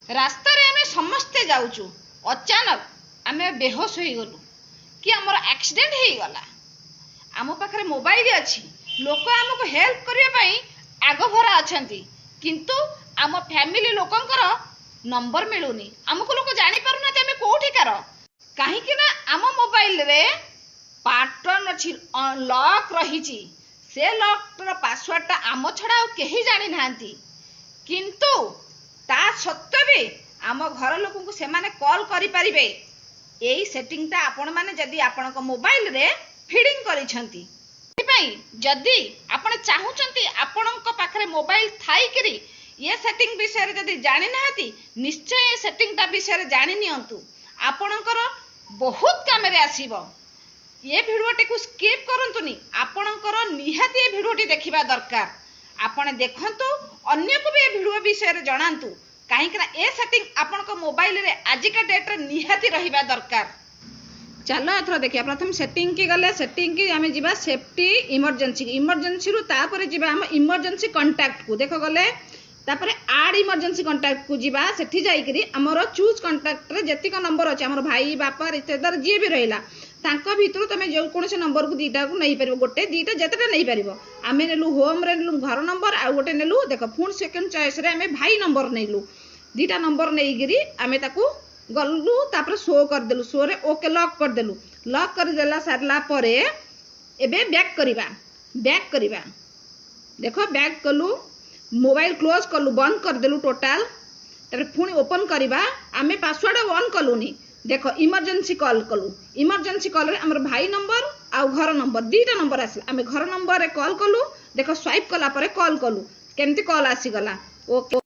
रास्ता रे आमे समस्ते जाऊचु अचानक आमे बेहोश हो गलु कि हमर एक्सीडेंट हो गला। आम पाखरे मोबाइल अच्छी लोक आमको हेल्प करने पई आग भरा अछंती किंतु आम फैमिली लोकंकर नंबर मिलुनी। आमको लोक जानी पारुना आमे कोठिकार कहीं कि ना आम मोबाइल रे पैटर्न अच्छी लॉक रही से लॉक रो पासवर्ड टा आम छड़ा केही जानी नांती किंतु ता सत्वे भी आम घर लोक को से माने कॉल करि परिबे। एई सेटिंग टा आपण माने जदी आपण को मोबाइल रे फीडिंग करिसंती जदि आपण चाहूचंती आपणक पाखरे मोबाइल थाई करी ये सेटिंग विषय रे जदि जानि नाहती निश्चय ये सेटिंग टा विषय रे जानि नियंतु आपणकर बहुत काम रे आसीबो। ये भिडियोटी को स्किप करंतुनी आपणकर निहाती ये भिडियोटी देखिबा दरकार। आपण देखंतु अन्य को भी ये भिडियो विषय रे जणांतु काहे कि ए सेटिंग आपणक मोबाइल रे आजिका डेट रे निहाती रहिबा दरकार। चलो एथर देखिया प्रथम सेटिंग की गले सेटिंग की आमे जिबा सेफ्टी इमरजेंसी रु तापर जिबा हम इमरजेंसी कांटेक्ट को देखो गले तापर ऐड इमरजेंसी कांटेक्ट को जिबा सेठी जाई करी हमरो चूज कांटेक्ट रे जति को नंबर अछि हमर भाई बापा रिश्तेदार जे भी रहिला तांका भितरु तमे जो कोनसे नंबर को दीटा को नहीं परिबो गोटे दीटा जतटा नहीं परिबो। आमे नेलु होम रे नेलु घर नंबर आ गोटे नेलु देखो फुल सेकंड चॉइस रे आमे भाई नंबर नेलु दीटा नंबर नहीं गिरी आमे ताकू गलु तापर शो कर देलु शो रे ओके लॉक कर देलु लॉक कर देला सारला परे एबे बैक करिबा देखो बैक कलु मोबाइल क्लोज कलु बंद कर देलु टोटल तापर पुनी ओपन करिबा आमे पासवर्ड ऑन कलुनी देखो इमरजेंसी कॉल कलु इमरजेंसी कॉल रे हमर भाई नंबर आ घर नंबर दीटा नंबर आसी आमे घर नंबर रे कॉल कलु देखो स्वाइप कला परे कॉल कलु केमती कॉल आसी गला ओके